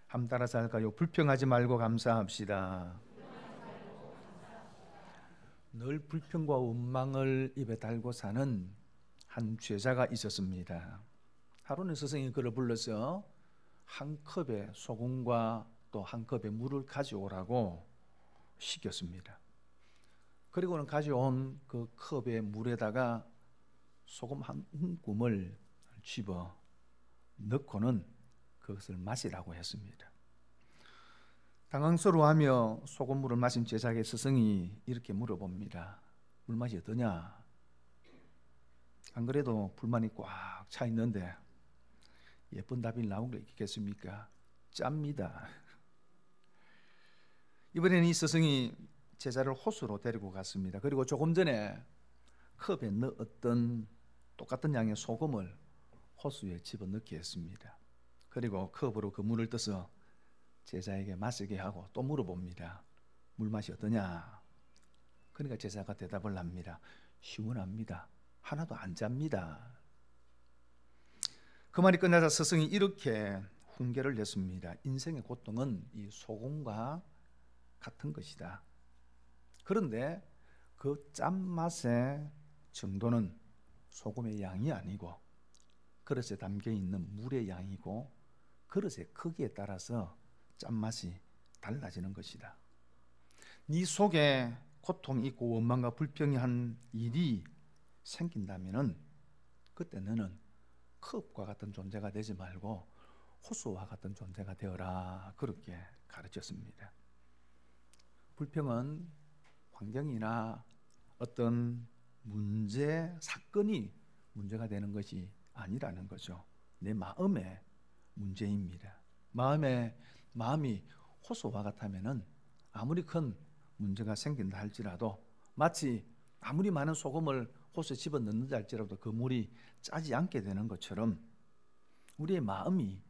함 따라서 할까요? 불평하지 말고 감사합시다. 늘 불평과 원망을 입에 달고 사는 한 제자가 있었습니다. 하루는 스승이 그를 불러서 한 컵의 소금과 또 한 컵의 물을 가져오라고 시켰습니다. 그리고는 가져온 그 컵의 물에다가 소금 한 움큼을 집어 넣고는 그것을 마시라고 했습니다. 당황스러워하며 소금물을 마신 제자의 스승이 이렇게 물어봅니다. 물맛이 어떠냐? 안 그래도 불만이 꽉 차 있는데 예쁜 답이 나온 게 있겠습니까? 짭니다. 이번에는 이 스승이 제자를 호수로 데리고 갔습니다. 그리고 조금 전에 컵에 넣었던 똑같은 양의 소금을 호수에 집어넣게 했습니다. 그리고 컵으로 그 물을 떠서 제자에게 마시게 하고 또 물어봅니다. 물맛이 어떠냐? 그러니까 제자가 대답을 합니다. 시원합니다. 하나도 안 짭니다. 그 말이 끝나자 스승이 이렇게 훈계를 냈습니다. 인생의 고통은 이 소금과 같은 것이다. 그런데 그 짠맛의 정도는 소금의 양이 아니고 그릇에 담겨있는 물의 양이고 그릇의 크기에 따라서 짠맛이 달라지는 것이다. 네 속에 고통이 있고 원망과 불평이 한 일이 생긴다면은 그때 너는 컵과 같은 존재가 되지 말고 호수와 같은 존재가 되어라. 그렇게 가르쳤습니다. 불평은 환경이나 어떤 문제, 사건이 문제가 되는 것이 아니라는 거죠. 내 마음의 문제입니다. 마음이 호수와 같다면은 아무리 큰 문제가 생긴다 할지라도 마치 아무리 많은 소금을 호수에 집어넣는다 할지라도 그 물이 짜지 않게 되는 것처럼 우리의 마음이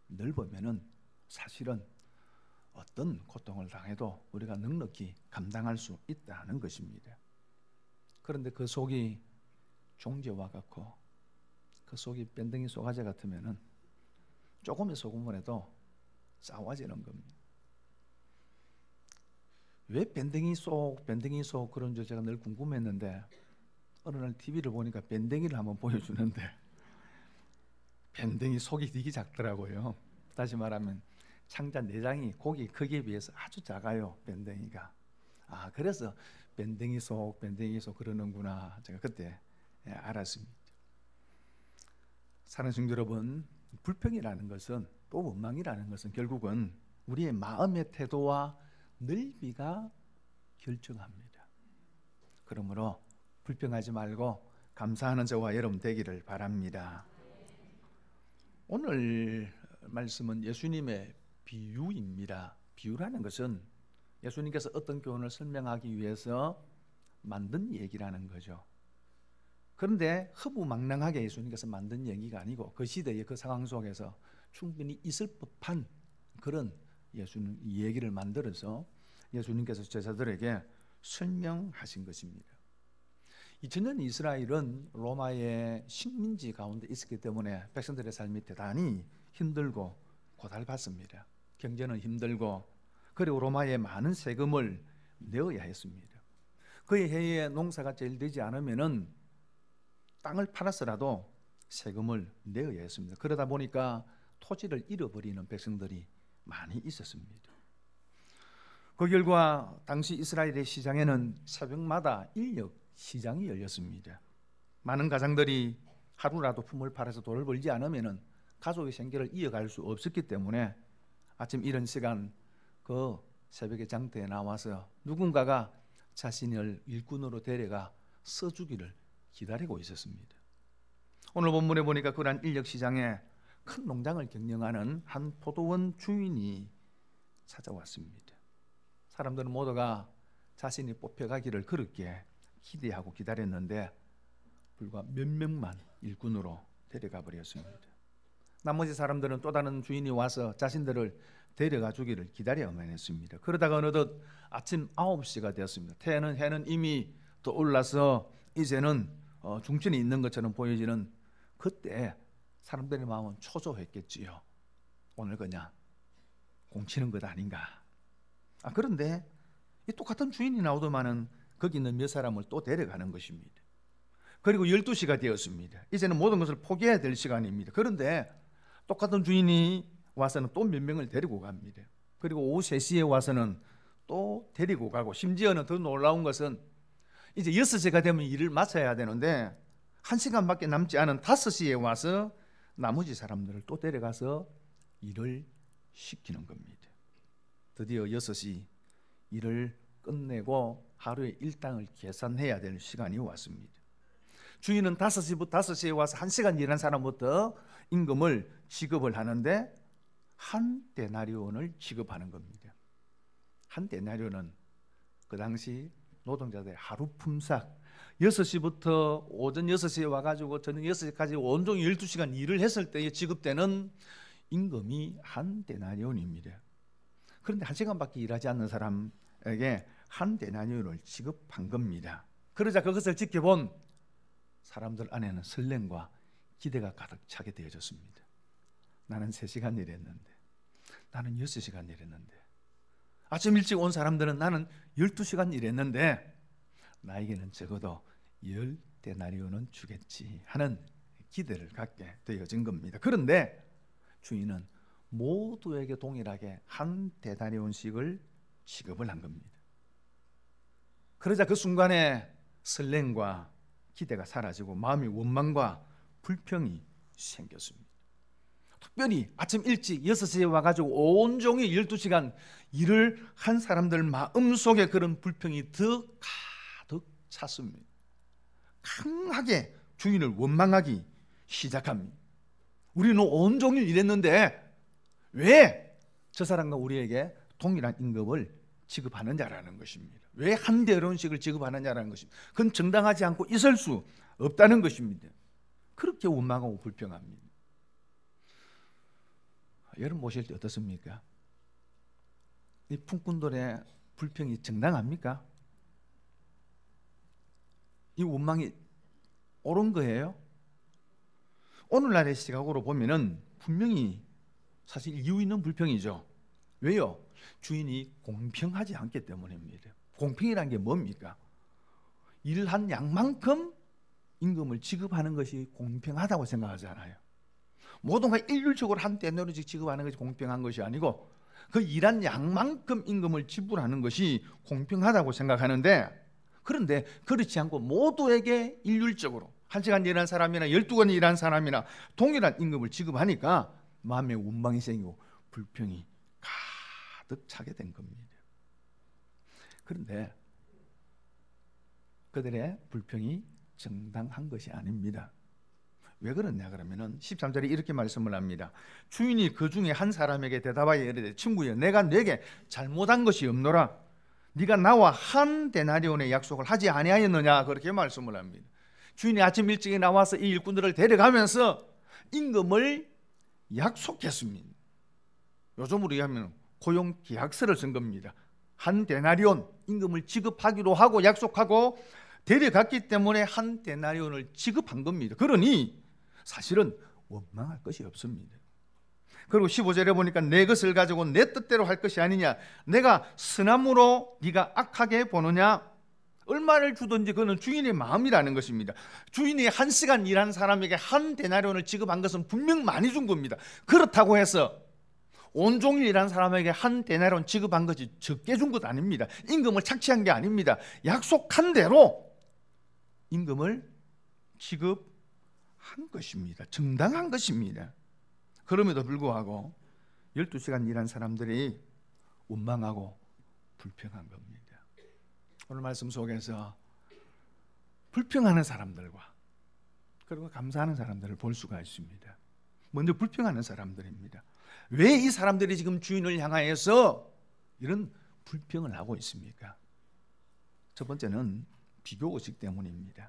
넓으면은 사실은 어떤 고통을 당해도 우리가 넉넉히 감당할 수 있다는 것입니다. 그런데 그 속이 종제와 같고 그 속이 밴댕이 소가제 같으면은 조금의 소금을 해도 싸워지는 겁니다. 왜 밴댕이 속 그런 줄 제가 늘 궁금했는데 어느 날 TV를 보니까 밴댕이를 한번 보여주는데 밴댕이 속이 되게 작더라고요. 다시 말하면 창자 내장이 고기 크기에 비해서 아주 작아요. 밴댕이가. 그래서 밴댕이 속 그러는구나. 제가 그때 알았습니다. 사랑하는 성도 여러분, 불평이라는 것은 또 원망이라는 것은 결국은 우리의 마음의 태도와 넓이가 결정합니다. 그러므로 불평하지 말고 감사하는 저와 여러분 되기를 바랍니다. 오늘 말씀은 예수님의 비유입니다. 비유라는 것은 예수님께서 어떤 교훈을 설명하기 위해서 만든 얘기라는 거죠. 그런데 허무맹랑하게 예수님께서 만든 얘기가 아니고 그 시대의 그 상황 속에서 충분히 있을 법한 그런 예수님 얘기를 만들어서 예수님께서 제자들에게 설명하신 것입니다. 2000년 이스라엘은 로마의 식민지 가운데 있었기 때문에 백성들의 삶이 대단히 힘들고 고달팠습니다. 경제는 힘들고 그리고 로마에 많은 세금을 내어야 했습니다. 그의 해에 농사가 잘 되지 않으면은 땅을 팔아서라도 세금을 내어야 했습니다. 그러다 보니까 토지를 잃어버리는 백성들이 많이 있었습니다. 그 결과 당시 이스라엘의 시장에는 새벽마다 인력 시장이 열렸습니다. 많은 가장들이 하루라도 품을 팔아서 돈을 벌지 않으면 가족의 생계를 이어갈 수 없었기 때문에 아침 이른 시간 그 새벽에 장터에 나와서 누군가가 자신을 일꾼으로 데려가 써주기를 기다리고 있었습니다. 오늘 본문에 보니까 그러한 인력 시장에 큰 농장을 경영하는 한 포도원 주인이 찾아왔습니다. 사람들은 모두가 자신이 뽑혀가기를 그렇게 기대하고 기다렸는데 불과 몇 명만 일꾼으로 데려가 버렸습니다. 나머지 사람들은 또 다른 주인이 와서 자신들을 데려가 주기를 기다려야만 했습니다. 그러다가 어느덧 아침 9시가 되었습니다. 해는 이미 떠올라서 이제는 중천이 있는 것처럼 보여지는 그때 사람들의 마음은 초조했겠지요. 오늘 그냥 공치는 것 아닌가. 그런데 이 똑같은 주인이 나오더만은 거기 있는 몇 사람을 또 데려가는 것입니다. 그리고 12시가 되었습니다. 이제는 모든 것을 포기해야 될 시간입니다. 그런데 똑같은 주인이 와서는 또 몇 명을 데리고 갑니다. 그리고 오후 3시에 와서는 또 데리고 가고, 심지어는 더 놀라운 것은 이제 6시가 되면 일을 마쳐야 되는데 1시간밖에 남지 않은 5시에 와서 나머지 사람들을 또 데려가서 일을 시키는 겁니다. 드디어 6시 일을 끝내고 하루의 일당을 계산해야 될 시간이 왔습니다. 주인은 5시에 와서 1시간 일한 사람부터 임금을 지급을 하는데 한 데나리온을 지급하는 겁니다. 한 데나리온은 그 당시 노동자들의 하루 품삯, 6시부터 오전 6시에 와가지고 저녁 6시까지 온종일 12시간 일을 했을 때에 지급되는 임금이 한 데나리온입니다. 그런데 1시간밖에 일하지 않는 사람에게 한 데나리온을 지급한 겁니다. 그러자 그것을 지켜본 사람들 안에는 설렘과 기대가 가득 차게 되어졌습니다. 나는 3시간 일했는데, 나는 6시간 일했는데, 아침 일찍 온 사람들은 나는 12시간 일했는데 나에게는 적어도 10데나리온은 주겠지 하는 기대를 갖게 되어진 겁니다. 그런데 주인은 모두에게 동일하게 한 데나리온씩을 지급을 한 겁니다. 그러자 그 순간에 설렘과 기대가 사라지고 마음의 원망과 불평이 생겼습니다. 특별히 아침 일찍 6시에 와가지고 온종일 12시간 일을 한 사람들 마음속에 그런 불평이 더 가득 찼습니다. 강하게 주인을 원망하기 시작합니다. 우리는 온종일 일했는데 왜 저 사람과 우리에게 동일한 임금을 지급하느냐라는 것입니다. 왜 한 데나리온씩을 지급하느냐라는 것입니다. 그건 정당하지 않고 있을 수 없다는 것입니다. 그렇게 원망하고 불평합니다. 여러분 보실 때 어떻습니까? 이 품꾼들의 불평이 정당합니까? 이 원망이 옳은 거예요? 오늘날의 시각으로 보면은 분명히 사실 이유 있는 불평이죠. 왜요? 주인이 공평하지 않기 때문입니다. 공평이란 게 뭡니까? 일한 양만큼 임금을 지급하는 것이 공평하다고 생각하잖아요. 모든 걸 일률적으로 한 데나리온씩 지급하는 것이 공평한 것이 아니고 그 일한 양만큼 임금을 지불하는 것이 공평하다고 생각하는데, 그런데 그렇지 않고 모두에게 일률적으로 1시간 일한 사람이나 12건 일한 사람이나 동일한 임금을 지급하니까 마음에 원망이 생기고 불평이 가득 차게 된 겁니다. 그런데 그들의 불평이 정당한 것이 아닙니다. 왜 그러냐 그러면은 13절에 이렇게 말씀을 합니다. 주인이 그 중에 한 사람에게 대답하여 이르되 친구여, 내가 네게 잘못한 것이 없노라. 네가 나와 한 데나리온의 약속을 하지 아니하였느냐, 그렇게 말씀을 합니다. 주인이 아침 일찍 나와서 이 일꾼들을 데려가면서 임금을 약속했습니다. 요즘으로 얘기하면 고용 계약서를 쓴 겁니다. 한 데나리온 임금을 지급하기로 하고 약속하고 데려갔기 때문에 한 데나리온을 지급한 겁니다. 그러니 사실은 원망할 것이 없습니다. 그리고 15절에 보니까 내 것을 가지고 내 뜻대로 할 것이 아니냐, 내가 선함으로 네가 악하게 보느냐. 얼마를 주든지 그는 주인의 마음이라는 것입니다. 주인이 1시간 일한 사람에게 한 데나리온을 지급한 것은 분명 많이 준 겁니다. 그렇다고 해서 온종일 일한 사람에게 한 데나리온 지급한 것이 적게 준 것 아닙니다. 임금을 착취한 게 아닙니다. 약속한 대로 임금을 지급한 것입니다. 정당한 것입니다. 그럼에도 불구하고 12시간 일한 사람들이 원망하고 불평한 겁니다. 오늘 말씀 속에서 불평하는 사람들과 그리고 감사하는 사람들을 볼 수가 있습니다. 먼저 불평하는 사람들입니다. 왜 이 사람들이 지금 주인을 향하여서 이런 불평을 하고 있습니까? 첫 번째는 비교의식 때문입니다.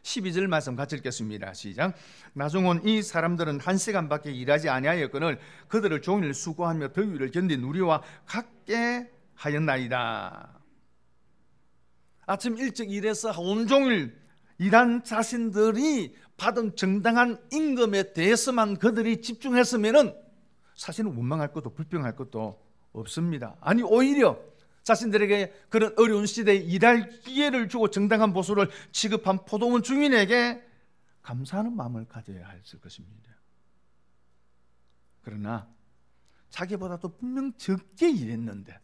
12절 말씀 같이 읽겠습니다. 시작. 나중 온 이 사람들은 1시간밖에 일하지 아니하였거늘 그들을 종일 수고하며 더위를 견딘 우리와 같게 하였나이다. 아침 일찍 일해서 온종일 일한 자신들이 받은 정당한 임금에 대해서만 그들이 집중했으면 사실은 원망할 것도 불평할 것도 없습니다. 아니 오히려 자신들에게 그런 어려운 시대에 일할 기회를 주고 정당한 보수를 지급한 포도원 주인에게 감사하는 마음을 가져야 했을 것입니다. 그러나 자기보다도 분명 적게 일했는데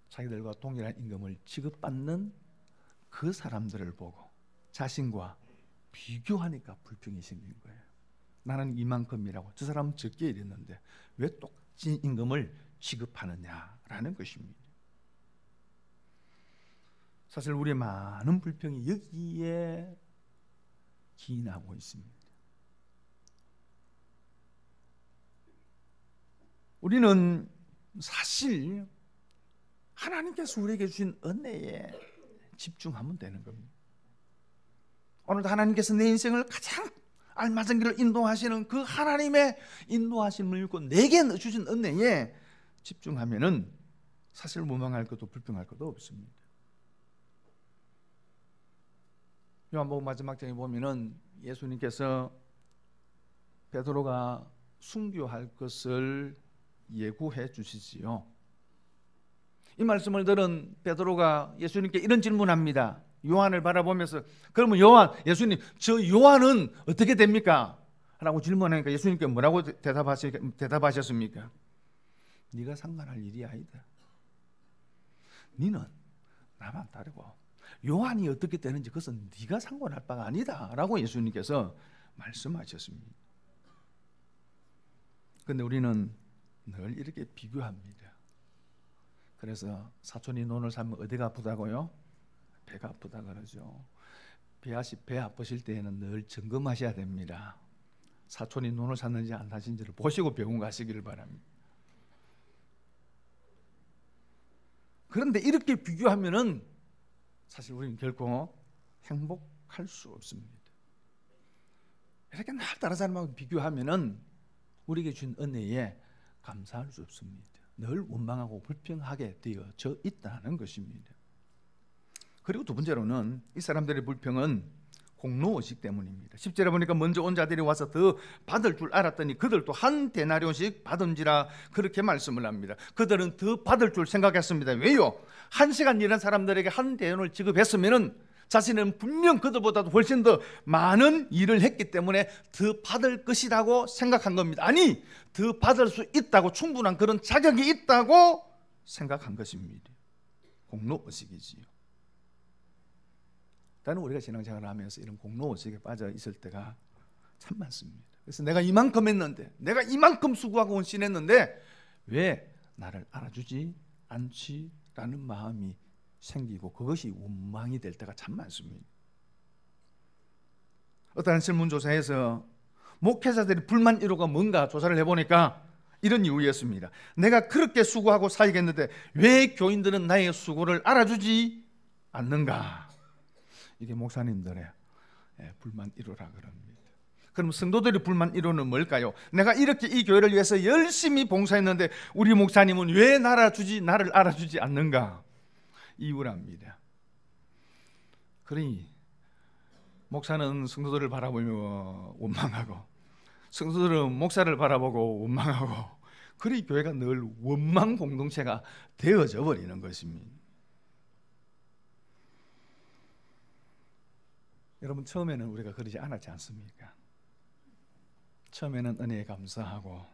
자기들과 동일한 임금을 지급받는 그 사람들을 보고 자신과 비교하니까 불평이 생긴 거예요. 나는 이만큼이라고, 저 사람은 적게 일했는데 왜 똑같이 임금을 지급하느냐라는 것입니다. 사실 우리의 많은 불평이 여기에 기인하고 있습니다. 우리는 사실 하나님께서 우리에게 주신 은혜에 집중하면 되는 겁니다. 오늘도 하나님께서 내 인생을 가장 알맞은 길을 인도하시는 그 하나님의 인도하심을 읽고 내게 주신 은혜에 집중하면은 사실 원망할 것도 불평할 것도 없습니다. 요한복음 마지막 장에 보면은 예수님께서 베드로가 순교할 것을 예고해 주시지요. 이 말씀을 들은 베드로가 예수님께 이런 질문합니다. 요한을 바라보면서, 그러면 예수님, 저 요한은 어떻게 됩니까? 라고 질문하니까 예수님께 뭐라고 대답하셨습니까? 네가 상관할 일이 아니다. 너는 나만 따르고 요한이 어떻게 되는지 그것은 네가 상관할 바가 아니다 라고 예수님께서 말씀하셨습니다. 그런데 우리는 늘 이렇게 비교합니다. 그래서 사촌이 논을 사면 어디가 아프다고요? 배가 아프다 그러죠. 배 아프실 때에는 늘 점검하셔야 됩니다. 사촌이 논을 샀는지 안 샀는지를 보시고 병원 가시기를 바랍니다. 그런데 이렇게 비교하면은 사실 우리는 결코 행복할 수 없습니다. 이렇게 날 다른 사람하고 비교하면은 우리에게 준 은혜에 감사할 수 없습니다. 늘 원망하고 불평하게 되어져 있다는 것입니다. 그리고 두 번째로는 이 사람들의 불평은 공로의식 때문입니다. 10절에 보니까 먼저 온 자들이 와서 더 받을 줄 알았더니 그들도 한 데나리온씩 받은지라 그렇게 말씀을 합니다. 그들은 더 받을 줄 생각했습니다. 왜요? 1시간 일한 사람들에게 한 데나리온을 지급했으면 자신은 분명 그들보다도 훨씬 더 많은 일을 했기 때문에 더 받을 것이라고 생각한 겁니다. 아니, 더 받을 수 있다고, 충분한 그런 자격이 있다고 생각한 것입니다. 공로의식이지요. 나는 우리가 신앙생활을 하면서 이런 공로의식에 빠져 있을 때가 참 많습니다. 그래서 내가 이만큼 했는데, 내가 이만큼 수고하고 헌신했는데 왜 나를 알아주지 않지라는 마음이 생기고 그것이 원망이 될 때가 참 많습니다. 어떠한 설문조사에서 목회자들이 불만 1호가 뭔가 조사를 해보니까 이런 이유였습니다. 내가 그렇게 수고하고 사역했는데 왜 교인들은 나의 수고를 알아주지 않는가? 이게 목사님들의 불만 1호라 그럽니다. 그럼 성도들의 불만 1호는 뭘까요? 내가 이렇게 이 교회를 위해서 열심히 봉사했는데 우리 목사님은 왜 나를 알아주지 않는가? 이유랍니다. 그러니 목사는 성도들을 바라보며 원망하고 성도들은 목사를 바라보고 원망하고, 그러니 교회가 늘 원망 공동체가 되어져 버리는 것입니다. 여러분, 처음에는 우리가 그러지 않았지 않습니까? 처음에는 은혜에 감사하고,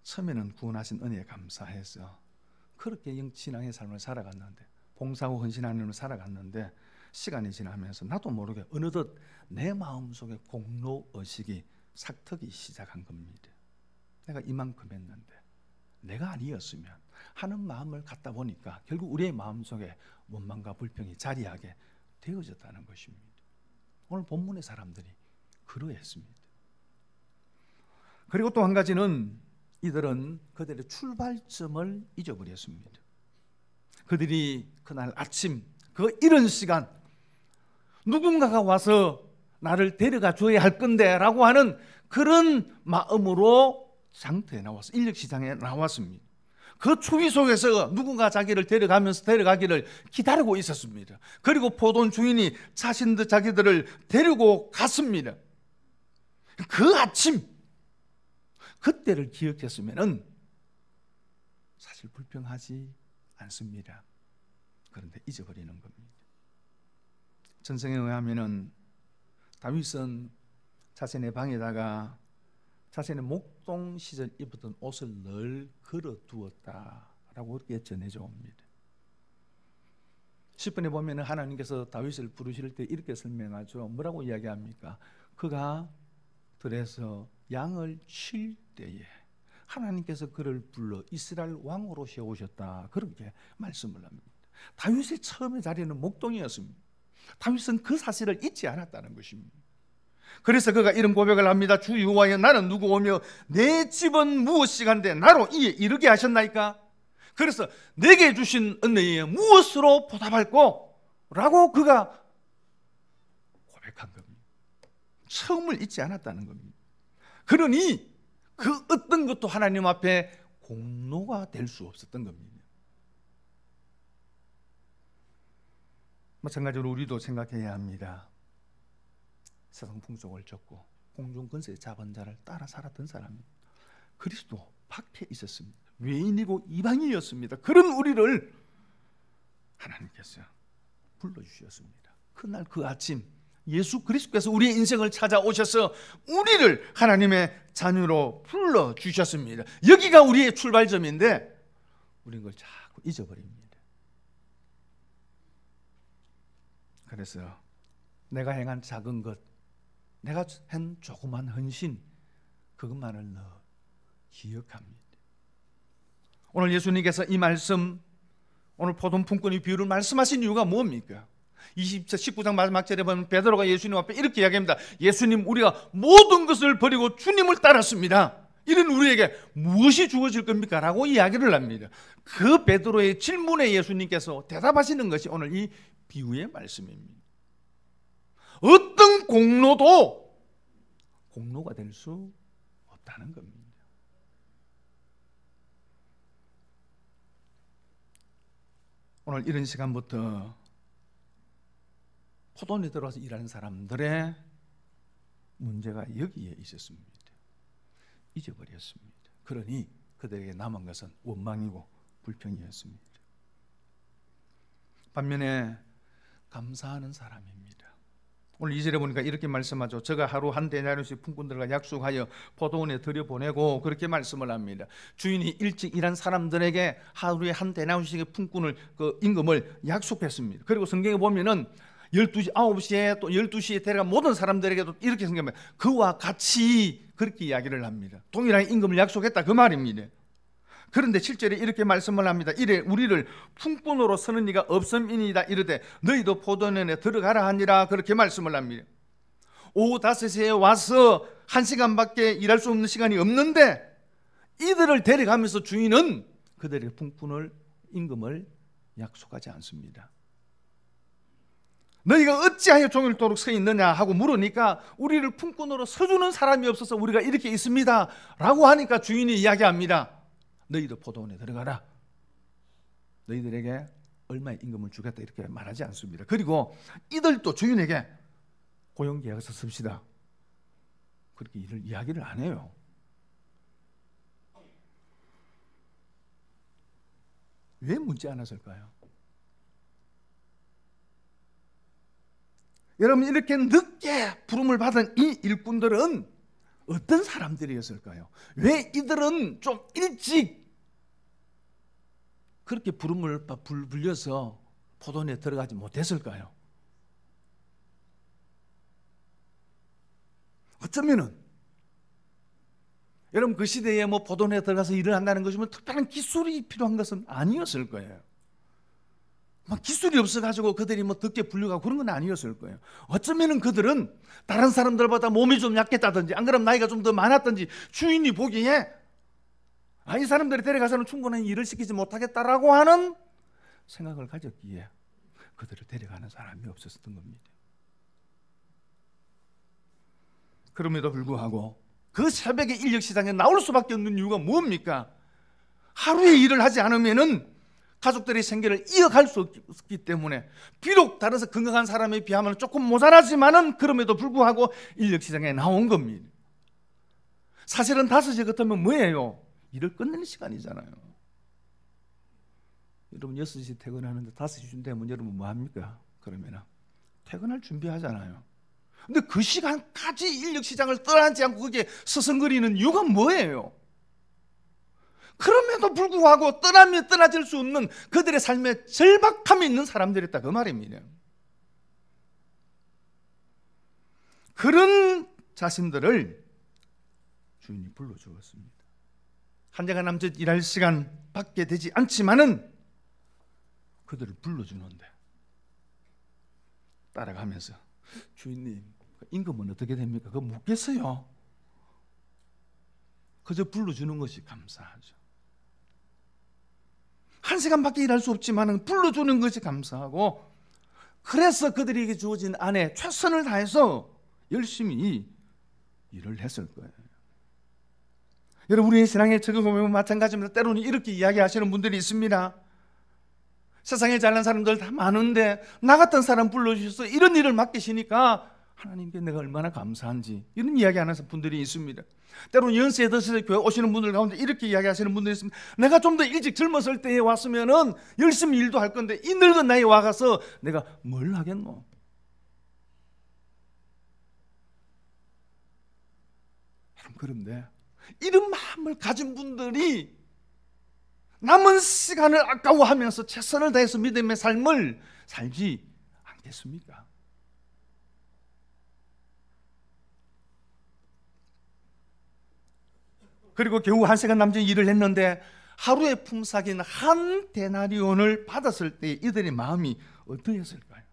처음에는 구원하신 은혜에 감사해서 그렇게 신앙의 삶을 살아갔는데, 봉사하고 헌신하는 삶을 살아갔는데, 시간이 지나면서 나도 모르게 어느덧 내 마음속에 공로의식이 삭트기 시작한 겁니다. 내가 이만큼 했는데 내가 아니었으면 하는 마음을 갖다 보니까 결국 우리의 마음속에 원망과 불평이 자리하게 되어졌다는 것입니다. 오늘 본문의 사람들이 그러했습니다. 그리고 또 한 가지는 이들은 그들의 출발점을 잊어버렸습니다. 그들이 그날 아침 그 이른 시간 누군가가 와서 나를 데려가 줘야 할 건데 라고 하는 그런 마음으로 장터에 나와서 인력시장에 나왔습니다. 그 추위 속에서 누군가 자기를 데려가기를 기다리고 있었습니다. 그리고 포도원 주인이 자기들을 데리고 갔습니다. 그 아침 그때를 기억했으면은 사실 불평하지 않습니다. 그런데 잊어버리는 겁니다. 전성에 의하면은 다윗은 자신의 방에다가 자신의 목동 시절 입었던 옷을 늘 걸어 두었다라고 그렇게 전해져 옵니다. 10번에 보면은 하나님께서 다윗을 부르실 때 이렇게 설명하죠. 뭐라고 이야기합니까? 그가 들에서 양을 칠 때에 하나님께서 그를 불러 이스라엘 왕으로 세우셨다, 그렇게 말씀을 합니다. 다윗의 처음의 자리는 목동이었습니다. 다윗은 그 사실을 잊지 않았다는 것입니다. 그래서 그가 이런 고백을 합니다. 주 여호와여, 나는 누구오며 내 집은 무엇이간데 나로 이에 이르게 하셨나이까? 그래서 내게 주신 은혜에 무엇으로 보답할꼬? 라고 그가 고백한 겁니다. 처음을 잊지 않았다는 겁니다. 그러니 그 어떤 것도 하나님 앞에 공로가 될 수 없었던 겁니다. 마찬가지로 우리도 생각해야 합니다. 세상 풍속을 졌고 공중 권세 잡은 자를 따라 살았던 사람입니다. 그리스도 밖에 있었습니다. 외인이고 이방인이었습니다. 그런 우리를 하나님께서 불러주셨습니다. 그날 그 아침 예수 그리스도께서 우리의 인생을 찾아오셔서 우리를 하나님의 자녀로 불러주셨습니다. 여기가 우리의 출발점인데 우리는 그걸 자꾸 잊어버립니다. 그래서 내가 행한 작은 것, 내가 한 조그만 헌신, 그것만을 늘 기억합니다. 오늘 예수님께서 이 말씀, 오늘 포도 품꾼의 비유를 말씀하신 이유가 뭡니까? 19장 마지막 절에 보면 베드로가 예수님 앞에 이렇게 이야기합니다. 예수님, 우리가 모든 것을 버리고 주님을 따랐습니다. 이런 우리에게 무엇이 주어질 겁니까? 라고 이야기를 합니다. 그 베드로의 질문에 예수님께서 대답하시는 것이 오늘 이 비유의 말씀입니다. 어떤 공로도 공로가 될 수 없다는 겁니다. 오늘 이런 시간부터 포도원에 들어와서 일하는 사람들의 문제가 여기에 있었습니다. 잊어버렸습니다. 그러니 그들에게 남은 것은 원망이고 불평이었습니다. 반면에 감사하는 사람입니다. 오늘 2절에 보니까 이렇게 말씀하죠. 저가 하루 한 데나리오씩 품꾼들과 약속하여 포도원에 들여보내고, 그렇게 말씀을 합니다. 주인이 일찍 일한 사람들에게 하루에 한 데나리오씩의 품꾼을, 그 임금을 약속했습니다. 그리고 성경에 보면은 12시, 9시에 또 12시에 데려간 모든 사람들에게도 이렇게 성경에 그와 같이 그렇게 이야기를 합니다. 동일하게 임금을 약속했다, 그 말입니다. 그런데 7절에 이렇게 말씀을 합니다. 이래 우리를 품꾼으로 서는 이가 없음이니이다 이르되 너희도 포도원에 들어가라 하니라, 그렇게 말씀을 합니다. 오후 5시에 와서 1시간밖에 일할 수 없는 시간이 없는데 이들을 데려가면서 주인은 그들의 품꾼을, 임금을 약속하지 않습니다. 너희가 어찌하여 종일토록 서 있느냐 하고 물으니까 우리를 품꾼으로 서주는 사람이 없어서 우리가 이렇게 있습니다 라고 하니까 주인이 이야기합니다. 너희도 포도원에 들어가라. 너희들에게 얼마의 임금을 주겠다, 이렇게 말하지 않습니다. 그리고 이들도 주인에게 고용계약서 씁시다, 그렇게 이야기를 안 해요. 왜 묻지 않았을까요? 여러분, 이렇게 늦게 부름을 받은 이 일꾼들은 어떤 사람들이었을까요? 왜 이들은 좀 일찍 그렇게 부름을 불려서 포도원에 들어가지 못했을까요? 어쩌면은 여러분, 그 시대에 뭐 포도원에 들어가서 일을 한다는 것이면 특별한 기술이 필요한 것은 아니었을 거예요. 막 기술이 없어가지고 그들이 뭐 늦게 불려가고 그런 건 아니었을 거예요. 어쩌면은 그들은 다른 사람들보다 몸이 좀 약했다든지, 안 그러면 나이가 좀 더 많았든지, 주인이 보기에 이 사람들이 데려가서는 충분한 일을 시키지 못하겠다라고 하는 생각을 가졌기에 그들을 데려가는 사람이 없었던 겁니다. 그럼에도 불구하고 그 새벽에 인력시장에 나올 수밖에 없는 이유가 뭡니까? 하루에 일을 하지 않으면은 가족들의 생계를 이어갈 수 없기 때문에, 비록 다른 건강한 사람에 비하면 조금 모자라지만은 그럼에도 불구하고 인력시장에 나온 겁니다. 사실은 5시 같으면 뭐예요? 일을 끝내는 시간이잖아요. 여러분 6시 퇴근하는데 5시쯤 되면 여러분 뭐 합니까? 그러면 퇴근할 준비하잖아요. 근데 그 시간까지 인력시장을 떠나지 않고 거기에 서성거리는 이유가 뭐예요? 그럼에도 불구하고 떠나면 떠나질 수 없는 그들의 삶에 절박함이 있는 사람들이었다, 그 말입니다. 그런 자신들을 주인이 불러주었습니다. 한 시간 남짓 일할 시간 밖에 되지 않지만은 그들을 불러주는데 따라가면서 주인님, 임금은 어떻게 됩니까? 그거 묻겠어요? 그저 불러주는 것이 감사하죠. 한 시간밖에 일할 수 없지만 불러주는 것이 감사하고, 그래서 그들에게 주어진 안에 최선을 다해서 열심히 일을 했을 거예요. 여러분, 우리의 신앙에 적용하면 마찬가지입니다. 때로는 이렇게 이야기하시는 분들이 있습니다. 세상에 잘난 사람들 다 많은데 나 같은 사람 불러주셔서 이런 일을 맡기시니까 하나님께 내가 얼마나 감사한지, 이런 이야기하는 분들이 있습니다. 때로는 연세에 드셔서 교회 오시는 분들 가운데 이렇게 이야기하시는 분들이 있습니다. 내가 좀 더 일찍 젊었을 때에 왔으면은 열심히 일도 할 건데 이 늙은 나이에 와가서 내가 뭘 하겠노? 그런데 이런 마음을 가진 분들이 남은 시간을 아까워하면서 최선을 다해서 믿음의 삶을 살지 않겠습니까? 그리고 겨우 1시간 남짓 일을 했는데 하루에 품삯인 한 데나리온을 받았을 때 이들의 마음이 어떠했을까요?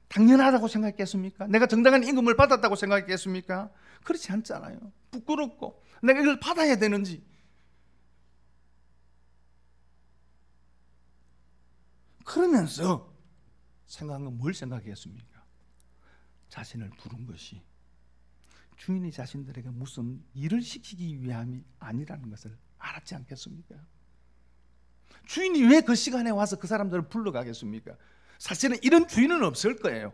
당연하다고 생각했겠습니까? 내가 정당한 임금을 받았다고 생각했겠습니까? 그렇지 않잖아요. 부끄럽고 내가 이걸 받아야 되는지, 그러면서 생각한 건 뭘 생각했습니까? 자신을 부른 것이 주인이 자신들에게 무슨 일을 시키기 위함이 아니라는 것을 알았지 않겠습니까? 주인이 왜 그 시간에 와서 그 사람들을 불러가겠습니까? 사실은 이런 주인은 없을 거예요.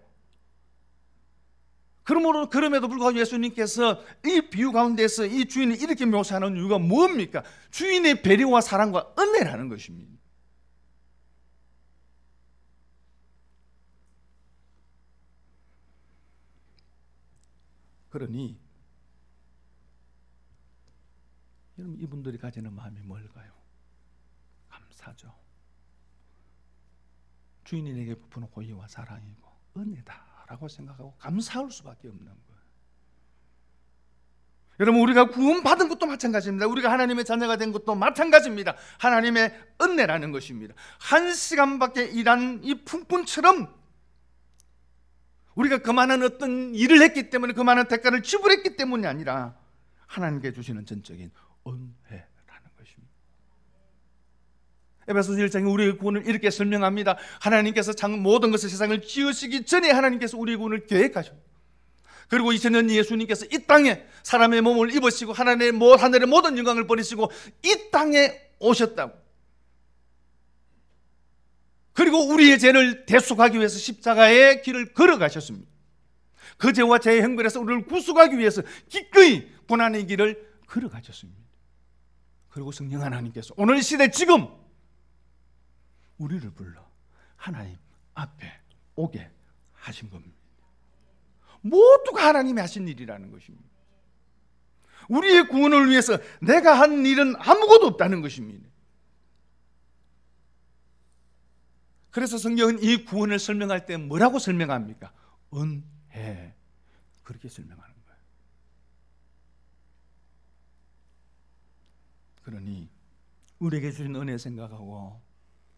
그럼에도 불구하고 예수님께서 이 비유 가운데서 이 주인을 이렇게 묘사하는 이유가 뭡니까? 주인의 배려와 사랑과 은혜라는 것입니다. 그러니 여러분, 이분들이 가지는 마음이 뭘까요? 감사죠. 주인이 내게 베푸는 호의와 사랑이고 은혜다라고 생각하고 감사할 수밖에 없는 거예요. 여러분, 우리가 구원받은 것도 마찬가지입니다. 우리가 하나님의 자녀가 된 것도 마찬가지입니다. 하나님의 은혜라는 것입니다. 1시간밖에 일한 이 품꾼처럼 우리가 그만한 어떤 일을 했기 때문에 그만한 대가를 지불했기 때문이 아니라 하나님께 주시는 전적인 은혜라는 것입니다. 에베소서 1장에 우리의 구원을 이렇게 설명합니다. 하나님께서 모든 것을 세상을 지으시기 전에 하나님께서 우리의 구원을 계획하셨고, 그리고 2000년 예수님께서 이 땅에 사람의 몸을 입으시고 하늘의 모든 영광을 버리시고 이 땅에 오셨다고, 그리고 우리의 죄를 대속하기 위해서 십자가의 길을 걸어가셨습니다. 그 죄와 죄의 형벌에서 우리를 구속하기 위해서 기꺼이 고난의 길을 걸어가셨습니다. 그리고 성령 하나님께서 오늘 이 시대 지금 우리를 불러 하나님 앞에 오게 하신 겁니다. 모두가 하나님이 하신 일이라는 것입니다. 우리의 구원을 위해서 내가 한 일은 아무것도 없다는 것입니다. 그래서 성경은 이 구원을 설명할 때 뭐라고 설명합니까? 은혜, 그렇게 설명하는 거예요. 그러니 우리에게 주신 은혜 생각하고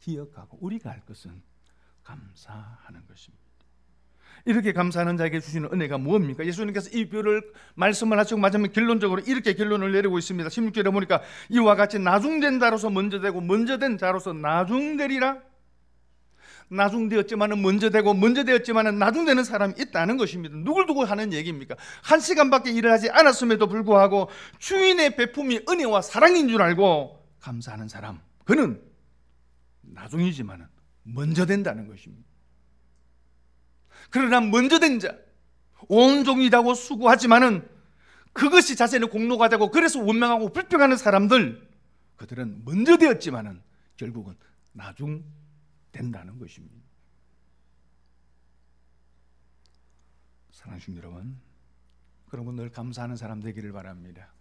기억하고 우리가 할 것은 감사하는 것입니다. 이렇게 감사하는 자에게 주시는 은혜가 무엇입니까? 예수님께서 이 비유를 말씀을 하시고 마지막 결론적으로 이렇게 결론을 내리고 있습니다. 16절에 보니까 이와 같이 나중된 자로서 먼저 되고 먼저 된 자로서 나중되리라. 나중되었지만은 먼저 되고 먼저 되었지만은 나중되는 사람이 있다는 것입니다. 누굴 두고 하는 얘기입니까? 1시간밖에 일을 하지 않았음에도 불구하고 주인의 베품이 은혜와 사랑인 줄 알고 감사하는 사람, 그는 나중이지만은 먼저 된다는 것입니다. 그러나 먼저 된 자, 온종일하고 수고하지만은 그것이 자신의 공로가 되고 그래서 원망하고 불평하는 사람들, 그들은 먼저 되었지만은 결국은 나중 된다는 것입니다. 사랑하는 여러분, 그러면 늘 감사하는 사람 되기를 바랍니다.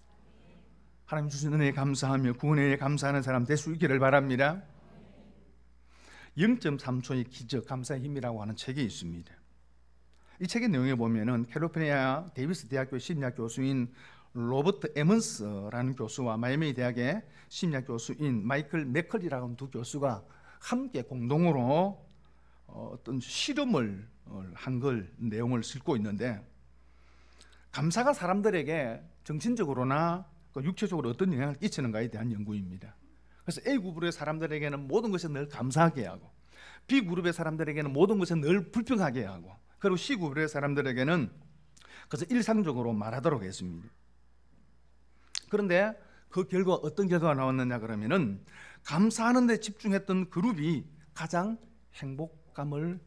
하나님 주신 은혜에 감사하며 구원에 감사하는 사람 될 수 있기를 바랍니다. 0.3초의 기적, 감사의 힘이라고 하는 책이 있습니다. 이 책의 내용에 보면은 캘리포니아 데이비스 대학교 심리학 교수인 로버트 에먼스라는 교수와 마이애미 대학의 심리학 교수인 마이클 맥컬리라는 두 교수가 함께 공동으로 어떤 실험을 한 걸 내용을 싣고 있는데, 감사가 사람들에게 정신적으로나 육체적으로 어떤 영향을 끼치는가에 대한 연구입니다. 그래서 A그룹의 사람들에게는 모든 것에 늘 감사하게 하고, B그룹의 사람들에게는 모든 것에 늘 불평하게 하고, 그리고 C그룹의 사람들에게는 그래서 일상적으로 말하도록 했습니다. 그런데 그 결과 어떤 결과가 나왔느냐 그러면은 감사하는 데 집중했던 그룹이 가장 행복감을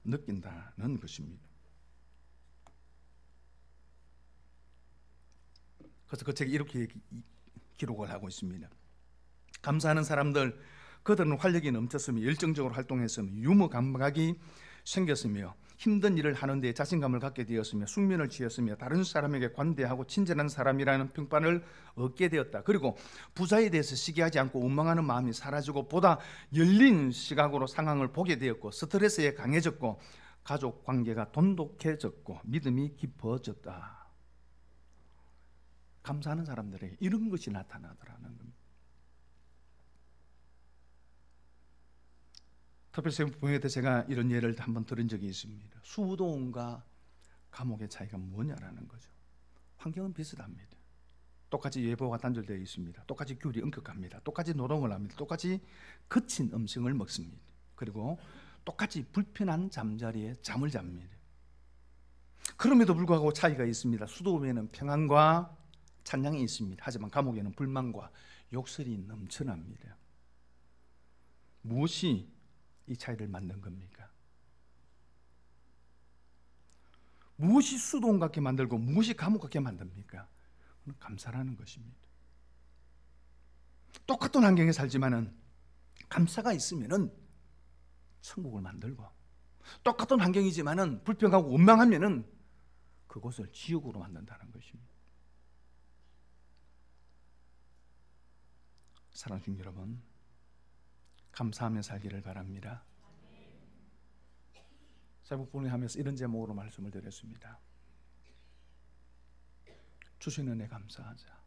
느낀다는 것입니다. 그래서 그 책이 이렇게 기록을 하고 있습니다. 감사하는 사람들, 그들은 활력이 넘쳤으며 열정적으로 활동했으며 유머 감각이 생겼으며 힘든 일을 하는 데 자신감을 갖게 되었으며 숙면을 취했으며 다른 사람에게 관대하고 친절한 사람이라는 평판을 얻게 되었다. 그리고 부자에 대해서 시기하지 않고 원망하는 마음이 사라지고 보다 열린 시각으로 상황을 보게 되었고, 스트레스에 강해졌고 가족 관계가 돈독해졌고 믿음이 깊어졌다. 감사하는 사람들에게 이런 것이 나타나더라는 겁니다. 특별히 부모에 대해 제가 이런 예를 한번 들은 적이 있습니다. 수도원과 감옥의 차이가 뭐냐라는 거죠. 환경은 비슷합니다. 똑같이 예보가 단절되어 있습니다. 똑같이 귤이 엄격합니다. 똑같이 노동을 합니다. 똑같이 거친 음식을 먹습니다. 그리고 똑같이 불편한 잠자리에 잠을 잡니다. 그럼에도 불구하고 차이가 있습니다. 수도원에는 평안과 찬양이 있습니다. 하지만 감옥에는 불만과 욕설이 넘쳐납니다. 무엇이 이 차이를 만든 겁니까? 무엇이 수도원 같게 만들고 무엇이 감옥 같게 만듭니까? 그건 감사라는 것입니다. 똑같은 환경에 살지만은 감사가 있으면은 천국을 만들고, 똑같은 환경이지만은 불평하고 원망하면은 그곳을 지옥으로 만든다는 것입니다. 사랑하는 여러분, 감사하며 살기를 바랍니다. 세복분을 하면서 이런 제목으로 말씀을 드렸습니다. 주신 은혜 감사하자.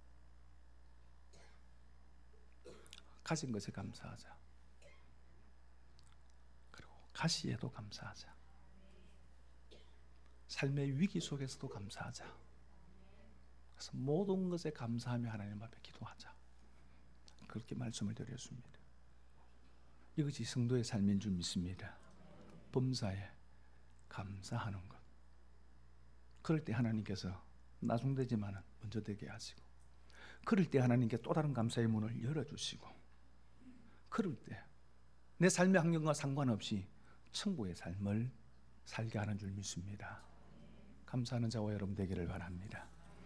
가진 것에 감사하자. 그리고 가시에도 감사하자. 삶의 위기 속에서도 감사하자. 그래서 모든 것에 감사하며 하나님 앞에 기도하자. 그렇게 말씀을 드렸습니다. 이것이 성도의 삶인 줄 믿습니다. 범사에 감사하는 것. 그럴 때 하나님께서 나중되지만 먼저 되게 하시고, 그럴 때 하나님께 또 다른 감사의 문을 열어주시고, 그럴 때 내 삶의 환경과 상관없이 천국의 삶을 살게 하는 줄 믿습니다. 감사하는 자와 여러분 되기를 바랍니다.